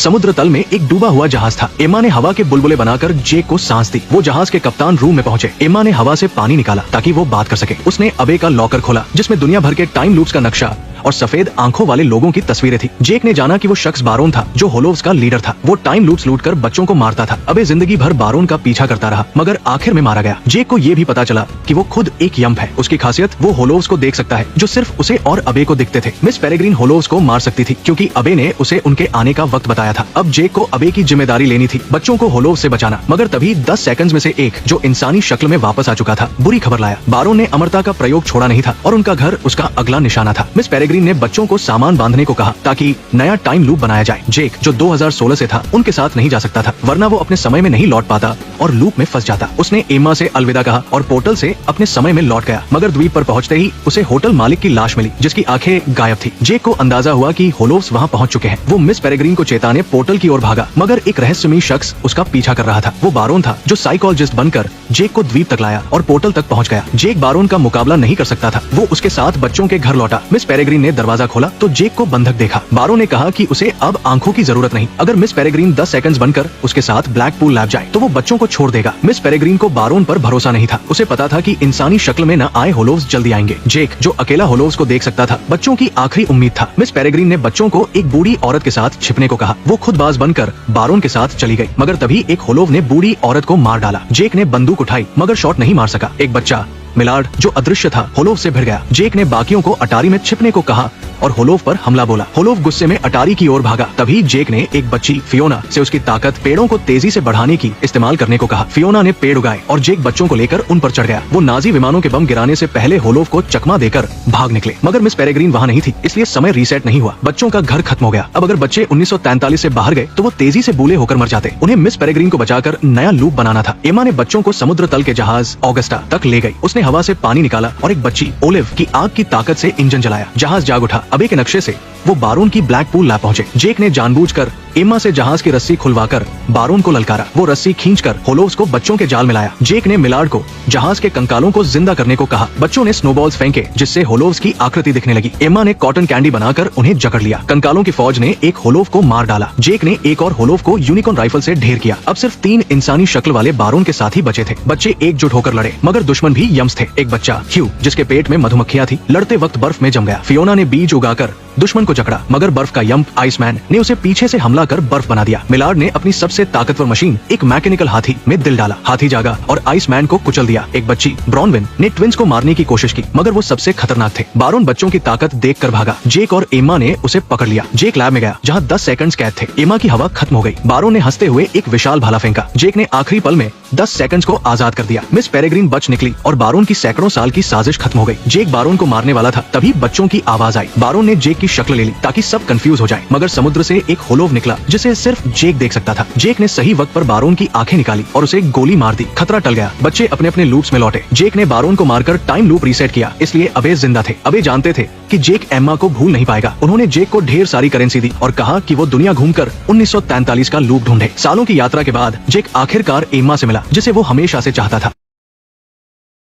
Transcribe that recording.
समुद्र तल में एक डूबा हुआ जहाज था। एम्मा ने हवा के बुलबुले बनाकर जेक को सांस दी। वो जहाज के कप्तान रूम में पहुंचे। एम्मा ने हवा से पानी निकाला ताकि वो बात कर सके। उसने अबे का लॉकर खोला जिसमें दुनिया भर के टाइम लूप्स का नक्शा और सफेद आंखों वाले लोगों की तस्वीरें थी। जेक ने जाना कि वो शख्स बारोन था जो होलोव्स का लीडर था। वो टाइम लूप्स लूटकर बच्चों को मारता था। अबे जिंदगी भर बारोन का पीछा करता रहा मगर आखिर में मारा गया। जेक को ये भी पता चला कि वो खुद एक यम्प है। उसकी खासियत वो होलोव्स को देख सकता है जो सिर्फ उसे और अबे को दिखते थे। मिस पेरेग्रीन होलोव्स को मार सकती थी क्योंकि अबे ने उसे उनके आने का वक्त बताया था। अब जेक को अबे की जिम्मेदारी लेनी थी, बच्चों को होलोव्स से बचाना। मगर तभी 10 सेकंड्स में से एक जो इंसानी शक्ल में वापस आ चुका था बुरी खबर लाया। बारोन ने अमरता का प्रयोग छोड़ा नहीं था और उनका घर उसका अगला निशाना था। मिस पेरेग्रीन ने बच्चों को सामान बांधने को कहा ताकि नया टाइम लूप बनाया जाए। जेक जो 2016 से था उनके साथ नहीं जा सकता था वरना वो अपने समय में नहीं लौट पाता और लूप में फंस जाता। उसने एम्मा से अलविदा कहा और पोर्टल से अपने समय में लौट गया। मगर द्वीप पर पहुंचते ही उसे होटल मालिक की लाश मिली जिसकी आंखें गायब थी। जेक को अंदाजा हुआ कि होलोव्स वहां पहुंच चुके हैं। वो मिस पेरेग्रीन को चेताने पोर्टल की ओर भागा मगर एक रहस्यमयी शख्स उसका पीछा कर रहा था। वो बारोन था जो साइकोलॉजिस्ट बनकर जेक को द्वीप तक लाया और पोर्टल तक पहुंच गया। जेक बारोन का मुकाबला नहीं कर सकता था। वो उसके साथ बच्चों के घर लौटा। मिस पेरेग्रीन ने दरवाजा खोला तो जेक को बंधक देखा। बारोन ने कहा कि उसे अब आंखों की जरूरत नहीं। अगर मिस पेरेग्रीन 10 सेकंड्स बनकर उसके साथ ब्लैक पूल लैब जाए तो वो बच्चों को छोड़ देगा। मिस पेरेग्रीन को बारोन पर भरोसा नहीं था। उसे पता था कि इंसानी शक्ल में न आए होलोव्स जल्दी आएंगे। जेक जो अकेला होलोव्स को देख सकता था बच्चों की आखिरी उम्मीद था। मिस पेरेग्रीन ने बच्चों को एक बूढ़ी औरत के साथ छिपने को कहा। वो खुद बाज बनकर बारोन के साथ चली गई मगर तभी एक होलोव ने बूढ़ी औरत को मार डाला। जेक ने बंदूक उठाई मगर शॉट नहीं मार सका। एक बच्चा मिलार्ड जो अदृश्य था होलोव से भिड़ गया। जेक ने बाकियों को अटारी में छिपने को कहा और होलोव पर हमला बोला। होलोव गुस्से में अटारी की ओर भागा। तभी जेक ने एक बच्ची फियोना से उसकी ताकत पेड़ों को तेजी से बढ़ाने की इस्तेमाल करने को कहा। फियोना ने पेड़ उगाए और जेक बच्चों को लेकर उन पर चढ़ गया। वो नाजी विमानों के बम गिराने से पहले होलोव को चकमा देकर भाग निकले मगर मिस पेरेग्रीन वहाँ नहीं थी इसलिए समय रीसेट नहीं हुआ। बच्चों का घर खत्म हो गया। अब अगर बच्चे 1943 से बाहर गए तो वो तेजी से बूढ़े होकर मर जाते। उन्हें मिस पेरेग्रीन को बचाकर नया लूप बनाना था। एम्मा ने बच्चों को समुद्र तल के जहाज ऑगस्टा तक ले गई। उसने हवा से पानी निकाला और एक बच्ची ओलिव की आग की ताकत से इंजन जलाया। जहाज जाग उठा। अबे के नक्शे से वो बारोन की ब्लैक पूल लैब पहुंचे। जेक ने जानबूझकर एम्मा से जहाज की रस्सी खुलवाकर बारोन को ललकारा। वो रस्सी खींचकर होलोव्स को बच्चों के जाल में लाया। जेक ने मिलार्ड को जहाज के कंकालों को जिंदा करने को कहा। बच्चों ने स्नोबॉल्स फेंके जिससे होलोव्स की आकृति दिखने लगी। एम्मा ने कॉटन कैंडी बनाकर उन्हें जकड़ लिया। कंकालों की फौज ने एक होलोव को मार डाला। जेक ने एक और होलोव को यूनिकॉर्न राइफल से ढेर किया। अब सिर्फ 3 इंसानी शक्ल वाले बारोन के साथी बचे थे। बच्चे एकजुट होकर लड़े मगर दुश्मन भी यम्स थे। एक बच्चा ह्यू जिसके पेट में मधुमक्खियां थी लड़ते वक्त बर्फ में जम गया। फियोना ने बीज उगाकर दुश्मन को जकड़ा मगर बर्फ का यम्प आइसमैन ने उसे पीछे से हमला कर बर्फ बना दिया। मिलार्ड ने अपनी सबसे ताकतवर मशीन एक मैकेनिकल हाथी में दिल डाला। हाथी जागा और आइसमैन को कुचल दिया। एक बच्ची ब्रॉनविन ने ट्विंस को मारने की कोशिश की मगर वो सबसे खतरनाक थे। बारोन बच्चों की ताकत देख कर भागा। जेक और एम्मा ने उसे पकड़ लिया। जेक लैब में गया जहाँ 10 सेकंड्स कैद थे। एम्मा की हवा खत्म हो गई। बारोन ने हंसते हुए एक विशाल भाला फेंका। जेक ने आखिरी पल में 10 सेकंड्स को आजाद कर दिया। मिस पेरेग्रीन बच निकली और बारोन की सैकड़ों साल की साजिश खत्म हो गई। जेक बारोन को मारने वाला था तभी बच्चों की आवाज आई। बारोन ने जेक की शक्ल ले ली ताकि सब कंफ्यूज हो जाए मगर समुद्र से एक होलोव निकला जिसे सिर्फ जेक देख सकता था। जेक ने सही वक्त पर बारोन की आंखें निकाली और उसे गोली मार दी। खतरा टल गया। बच्चे अपने अपने लूप्स में लौटे। जेक ने बारोन को मारकर टाइम लूप रीसेट किया इसलिए अबे जिंदा थे। अबे जानते थे कि जेक एम्मा को भूल नहीं पाएगा। उन्होंने जेक को ढेर सारी करेंसी दी और कहा कि वो दुनिया घूमकर 1943 का लूप ढूंढे। सालों की यात्रा के बाद जेक आखिरकार एम्मा से मिला जिसे वो हमेशा से चाहता था।